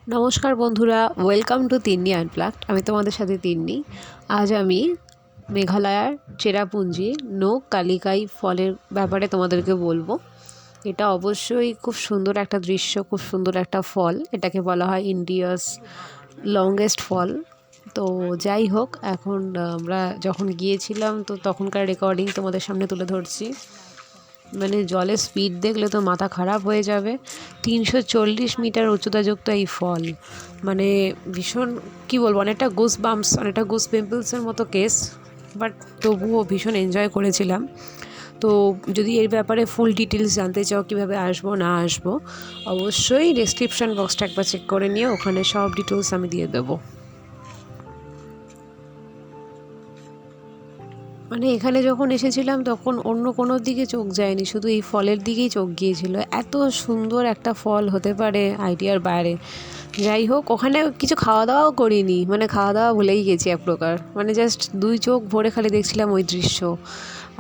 নমস্কার বন্ধুরা, welcome to Tinni unplugged. আমি তোমাদের সাথে তিন্নি। আজ আমি মেঘালয়ার চেরাপুঞ্জি নোক কালিকাই ফলের ব্যাপারে তোমাদেরকে বলবো। এটা অবশ্যই খুব সুন্দর একটা দৃশ্য, খুব সুন্দর একটা ফল। এটাকে বলা হয় ইন্ডিয়াস লংগেস্ট ফল। তো যাই হোক, এখন আমরা যখন গিয়েছিলাম তো তখনকার রেকর্ডিং তোমাদের সামনে তুলে ধরছি। মানে জলের স্পিড দেখলে তো মাথা খারাপ হয়ে যাবে। 340 মিটার উচ্চতাযুক্ত এই ফল, মানে ভীষণ কী বলবো, অনেকটা গুস পিম্পলসের মতো কেস, বাট তবুও ভীষণ এনজয় করেছিলাম। তো যদি এর ব্যাপারে ফুল ডিটেলস জানতে চাও, কীভাবে আসবো না আসবো, অবশ্যই ডেসক্রিপশান বক্সটা একবার চেক করে নিও, ওখানে সব ডিটেলস আমি দিয়ে দেবো। মানে এখানে যখন এসেছিলাম তখন অন্য কোনো দিকে চোখ যায়নি, শুধু এই ফলের দিকেই চোখ গিয়েছিল। এত সুন্দর একটা ফল হতে পারে আইডিয়ার বাইরে। যাই হোক, ওখানে কিছু খাওয়া দাওয়াও করিনি, মানে খাওয়া দাওয়া ভুলেই গেছি এক প্রকার। মানে জাস্ট দুই চোখ ভরে খালি দেখছিলাম ওই দৃশ্য।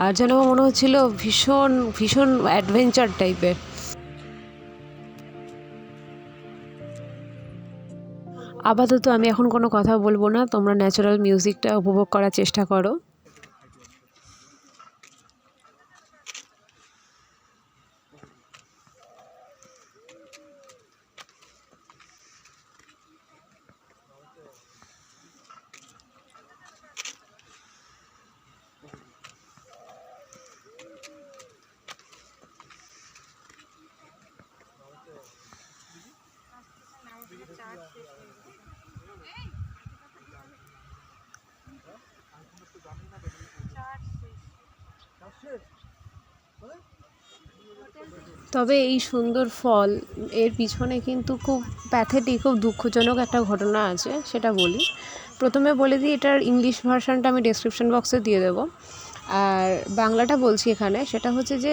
আর যেন মনে হচ্ছিল ভীষণ ভীষণ অ্যাডভেঞ্চার টাইপের। আপাতত আমি এখন কোনো কথা বলবো না, তোমরা ন্যাচারাল মিউজিকটা উপভোগ করার চেষ্টা করো। তবে এই সুন্দর ফল এর পিছনে কিন্তু খুব প্যাথেটিক, খুব দুঃখজনক একটা ঘটনা আছে, সেটা বলি। প্রথমে বলে দিই, এটার ইংলিশ ভার্সানটা আমি ডেসক্রিপশন বক্সে দিয়ে দেবো। আর বাংলাটা বলছি এখানে, সেটা হচ্ছে যে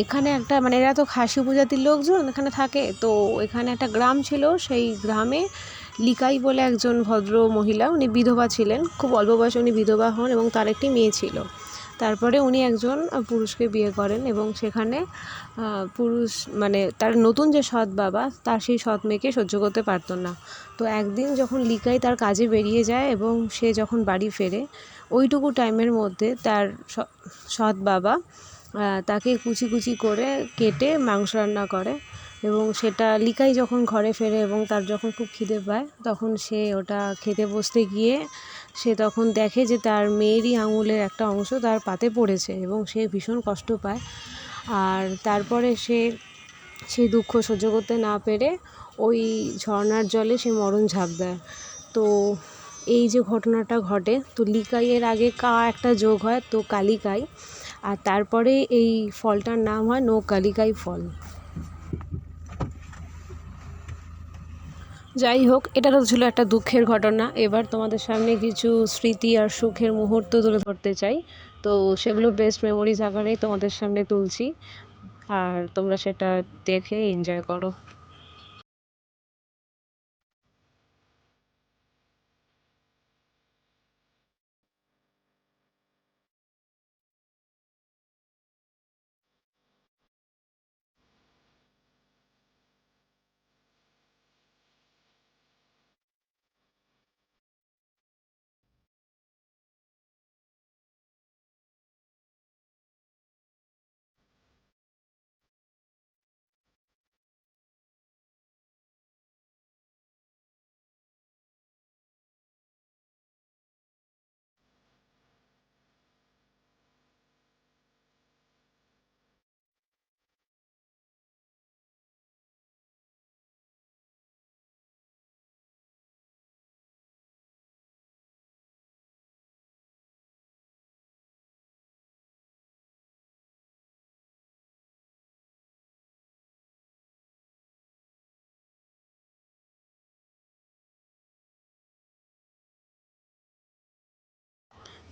এখানে একটা, মানে এরা তো খাসি উপজাতির লোকজন এখানে থাকে। তো এখানে একটা গ্রাম ছিল, সেই গ্রামে লিকাই বলে একজন ভদ্র মহিলা, উনি বিধবা ছিলেন। খুব অল্প বয়সে উনি বিধবা হন এবং তার একটি মেয়ে ছিল। তারপরে উনি একজন পুরুষকে বিয়ে করেন এবং সেখানে পুরুষ, মানে তার নতুন যে সৎ বাবা, তার সেই সৎ মেয়েকে সহ্য করতে পারতো না। তো একদিন যখন লিকাই তার কাজে বেরিয়ে যায় এবং সে যখন বাড়ি ফেরে, ওইটুকু টাইমের মধ্যে তার সৎ বাবা তাকে কুচি কুচি করে কেটে মাংস রান্না করে। এবং সেটা লিকাই যখন ঘরে ফেরে এবং তার যখন খুব খিদে পায়, তখন সে ওটা খেতে বসতে গিয়ে সে তখন দেখে যে তার মেয়েরই আঙুলের একটা অংশ তার পাতে পড়েছে এবং সে ভীষণ কষ্ট পায়। আর তারপরে সে সেই দুঃখ সহ্য করতে না পেরে ওই ঝর্নার জলে সে মরণ ঝাঁপ দেয়। তো এই যে ঘটনাটা ঘটে, তো লিকাইয়ের আগে কা একটা যোগ হয়, তো কালিকাই। আর তারপরে এই ফলটার নাম হয় নো কালিকাই ফল। যাই হোক, এটা তো ছিল একটা দুঃখের ঘটনা। এবার তোমাদের সামনে কিছু স্মৃতি আর সুখের মুহূর্ত তুলে ধরতে চাই। তো সেগুলো বেস্ট মেমোরিজ আকারেই তোমাদের সামনে তুলছি, আর তোমরা সেটা দেখে এনজয় করো।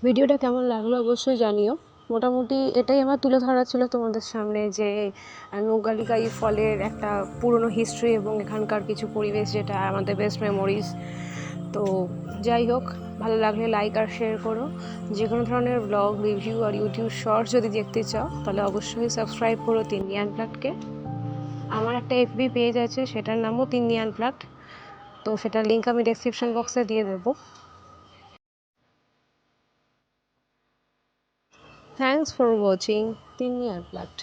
ভিডিওটা কেমন লাগলো অবশ্যই জানিও। মোটামুটি এটাই আমার তুলে ধরা ছিল তোমাদের সামনে, যে নৌকালিকাই ফলের একটা পুরনো হিস্ট্রি এবং এখানকার কিছু পরিবেশ, যেটা আমাদের বেস্ট মেমোরিজ। তো যাই হোক, ভালো লাগলে লাইক আর শেয়ার করো। যে কোনো ধরনের ব্লগ, রিভিউ আর ইউটিউব শর্টস যদি দেখতে চাও, তাহলে অবশ্যই সাবস্ক্রাইব করো তিন্নি আনপ্লাগডকে। আমার একটা এফবি পেজ আছে, সেটার নামও তিন্নি আনপ্লাগড। তো সেটার লিঙ্ক আমি ডেসক্রিপশন বক্সে দিয়ে দেবো। Thanks for watching Tinni unplugged.